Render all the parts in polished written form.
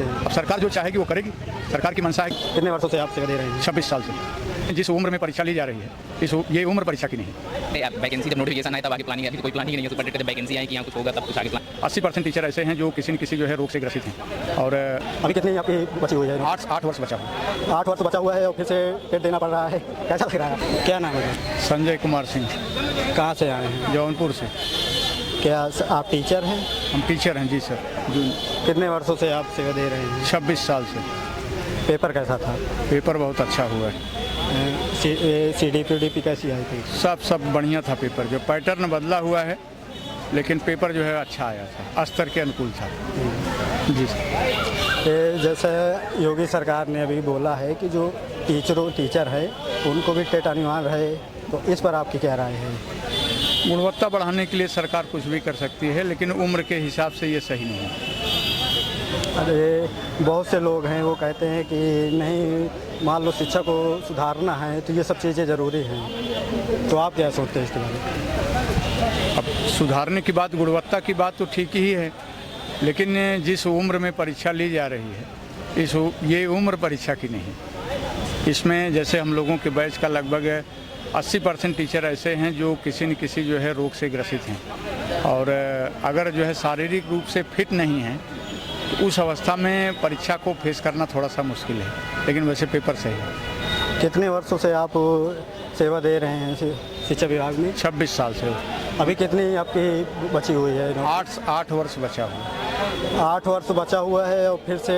हैं? अब सरकार जो चाहेगी वो करेगी, सरकार की मंशा है। कितने वर्षों से आप सेवा दे रहे हैं? 26 साल से। जिस उम्र में परीक्षा ली जा रही है ये उम्र परीक्षा की नहीं है। वैकेंसी जब नोटिफिकेशन आया तब आगे प्लानिंग आई थी, कोई प्लानिंग नहीं है, सुपर डेट वैकेंसी आई कि यहाँ कुछ होगा तब कुछ आगे प्लान। 80% टीचर ऐसे हैं जो किसी न किसी जो है रोग से ग्रसित हैं। और अभी कितनी आपकी बची हुई है? 8 वर्ष बचा हुआ। 8 वर्ष बचा हुआ है और फिर से टेट देना पड़ रहा है, कैसा लग रहा है? क्या नाम है? संजय कुमार सिंह, कहाँ से आए हैं? जौनपुर से। क्या आप टीचर हैं? हम टीचर हैं जी सर। कितने वर्षों से आप सेवा दे रहे हैं? 26 साल से। पेपर कैसा था? पेपर बहुत अच्छा हुआ है। CDPDP कैसी आई थी? सब बढ़िया था पेपर। जो पैटर्न बदला हुआ है लेकिन पेपर जो है अच्छा आया था, स्तर के अनुकूल था जी सर। जैसे योगी सरकार ने अभी बोला है कि जो टीचर है उनको भी टेट अनिवार्य है, तो इस पर आपकी क्या राय है? गुणवत्ता बढ़ाने के लिए सरकार कुछ भी कर सकती है, लेकिन उम्र के हिसाब से ये सही नहीं है। अरे बहुत से लोग हैं वो कहते हैं कि नहीं, मान लो शिक्षा को सुधारना है तो ये सब चीज़ें ज़रूरी हैं, तो आप क्या सोचते हैं इसके बारे में? अब सुधारने की बात, गुणवत्ता की बात तो ठीक ही है, लेकिन जिस उम्र में परीक्षा ली जा रही है ये उम्र परीक्षा की नहीं। इसमें जैसे हम लोगों के बैच का लगभग 80% टीचर ऐसे हैं जो किसी न किसी जो है रोग से ग्रसित हैं, और अगर जो है शारीरिक रूप से फिट नहीं है तो उस अवस्था में परीक्षा को फेस करना थोड़ा सा मुश्किल है, लेकिन वैसे पेपर सही है। कितने वर्षों से आप सेवा दे रहे हैं शिक्षा विभाग में? 26 साल से। अभी कितनी आपकी बची हुई है? 8 वर्ष बचा हुआ। 8 वर्ष बचा हुआ है और फिर से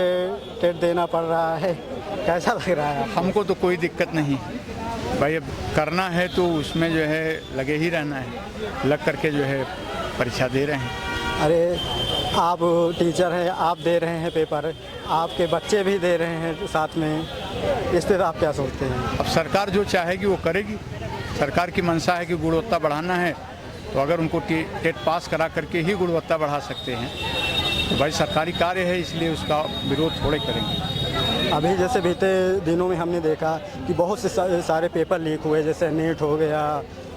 टेट देना पड़ रहा है, कैसा लग रहा है? हमको तो कोई दिक्कत नहीं भाई, अब करना है तो उसमें जो है लगे ही रहना है, लग करके जो है परीक्षा दे रहे हैं। अरे आप टीचर हैं, आप दे रहे हैं पेपर, आपके बच्चे भी दे रहे हैं साथ में, इस पर आप क्या सोचते हैं? अब सरकार जो चाहेगी वो करेगी, सरकार की मंशा है कि गुणवत्ता बढ़ाना है, तो अगर उनको टेट पास करा करके ही गुणवत्ता बढ़ा सकते हैं तो भाई सरकारी कार्य है, इसलिए उसका विरोध थोड़े करेंगे। अभी जैसे बीते दिनों में हमने देखा कि बहुत से सारे पेपर लीक हुए, जैसे नीट हो गया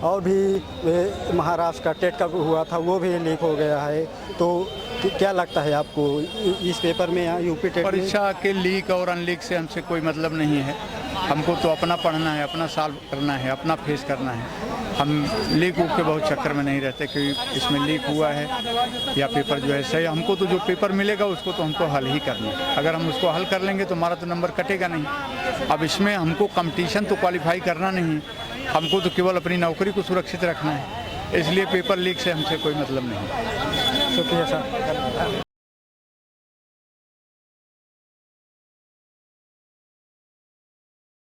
और भी महाराष्ट्र का टेट का हुआ था वो भी लीक हो गया है, तो क्या लगता है आपको इस पेपर में या यूपी टेट में? परीक्षा के लीक और अनलीक से हमसे कोई मतलब नहीं है, हमको तो अपना पढ़ना है, अपना सॉल्व करना है, अपना फेस करना है। हम लीक वूक के बहुत चक्कर में नहीं रहते कि इसमें लीक हुआ है या पेपर जो है सही। हमको तो जो पेपर मिलेगा उसको तो हमको हल ही करना है, अगर हम उसको हल कर लेंगे तो हमारा तो नंबर कटेगा नहीं। अब इसमें हमको कंपटीशन तो क्वालिफाई करना नहीं, हमको तो केवल अपनी नौकरी को सुरक्षित रखना है, इसलिए पेपर लीक से हमसे कोई मतलब नहीं। शुक्रिया सर।